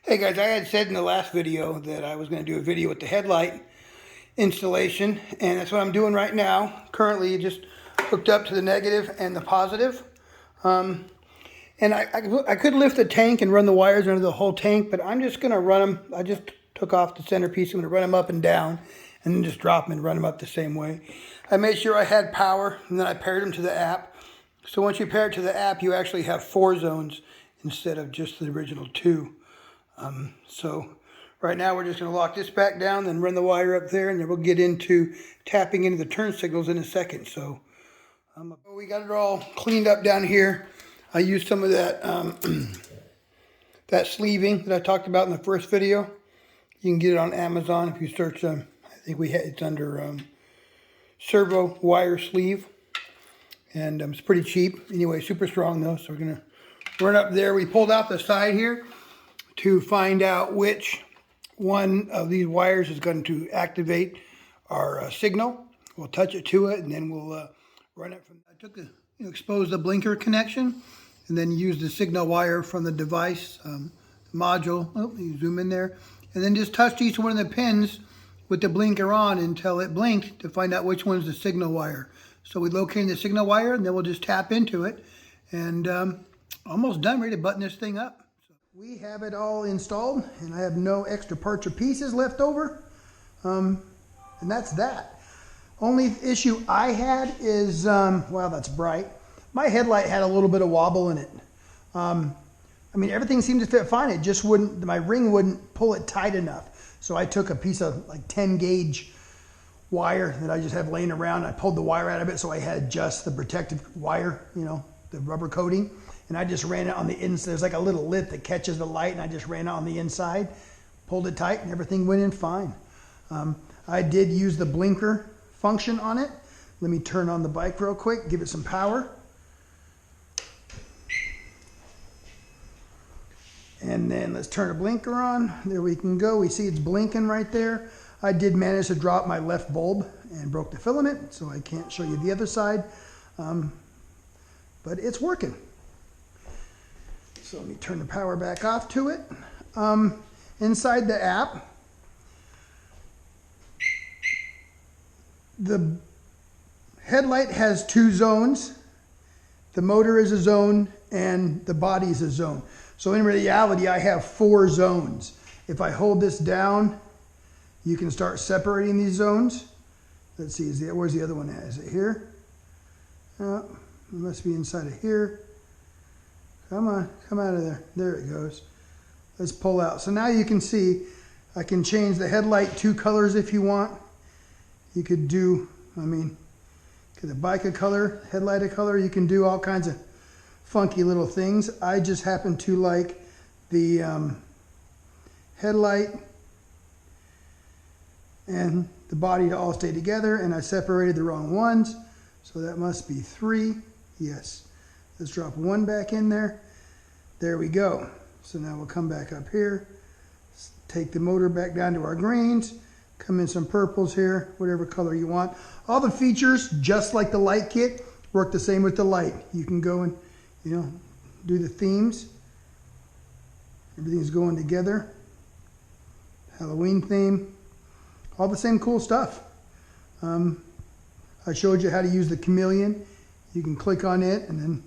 Hey guys, I had said in the last video that I was going to do a video with the headlight installation, and that's what I'm doing right now. Currently just hooked up to the negative and the positive. And I could lift the tank and run the wires under the whole tank, but I'm just going to run them. I just took off the centerpiece. I'm going to run them up and down and then just drop them and run them up the same way. I made sure I had power, and then I paired them to the app. So once you pair it to the app, you actually have 4 zones instead of just the original 2. So right now we're just going to lock this back down, then run the wire up there, and then we'll get into tapping into the turn signals in a second. So we got it all cleaned up down here. I used some of that that sleeving that I talked about in the first video. You can get it on Amazon if you search. I think it's under servo wire sleeve, and it's pretty cheap. Anyway, super strong though. So we're gonna run up there. We pulled out the side here to find out which one of these wires is going to activate our signal. We'll touch it to it, and then we'll run it from. I took the exposed the blinker connection, and then use the signal wire from the device module. Oh, you zoom in there, and then just touch each one of the pins with the blinker on until it blinked to find out which one's the signal wire. So we locate the signal wire, and then we'll just tap into it, and almost done, ready to button this thing up. We have it all installed, and I have no extra parts or pieces left over, and that's that. Only issue I had is, wow, that's bright. My headlight had a little bit of wobble in it. I mean, everything seemed to fit fine. It just wouldn't, my ring wouldn't pull it tight enough. So I took a piece of like 10 gauge wire that I just have laying around. I pulled the wire out of it so I had just the protective wire, the rubber coating. And I just ran it on the inside. There's like a little lip that catches the light, and I just ran it on the inside, pulled it tight, and everything went in fine. I did use the blinker function on it. Let me turn on the bike real quick, give it some power. And then let's turn the blinker on. There we can go. We see it's blinking right there. I did manage to drop my left bulb and broke the filament, so I can't show you the other side. But it's working. So let me turn the power back off to it. Inside the app, the headlight has 2 zones. The motor is a zone and the body is a zone. So in reality, I have 4 zones. If I hold this down, you can start separating these zones. Let's see, where's the other one at? Is it here? It must be inside of here. Come on, come out of there. There it goes. Let's pull out. So now you can see I can change the headlight 2 colors if you want. You could do, the bike a color, headlight a color. You can do all kinds of funky little things. I just happen to like the headlight and the body to all stay together, and I separated the wrong ones. So that must be 3. Yes. Let's drop 1 back in there. There we go. So now we'll come back up here, take the motor back down to our greens, come in some purples here, whatever color you want. All the features, just like the light kit, work the same with the light. You can go and, do the themes. Everything's going together. Halloween theme. All the same cool stuff. I showed you how to use the chameleon. You can click on it, and then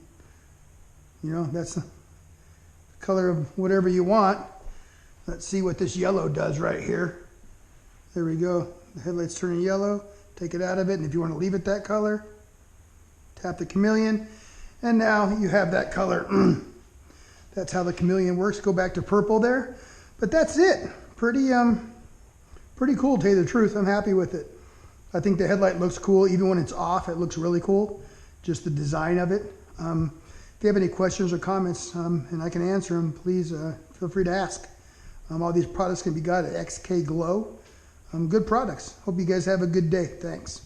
that's the color of whatever you want. Let's see what this yellow does right here. There we go. The headlight's turning yellow. Take it out of it, and if you want to leave it that color, tap the chameleon, and now you have that color. That's how the chameleon works. Go back to purple there. But that's it. Pretty cool, to tell you the truth. I'm happy with it. I think the headlight looks cool. Even when it's off, it looks really cool. Just the design of it. If you have any questions or comments, and I can answer them, please feel free to ask. All these products can be got at XKGLOW. Good products. Hope you guys have a good day. Thanks.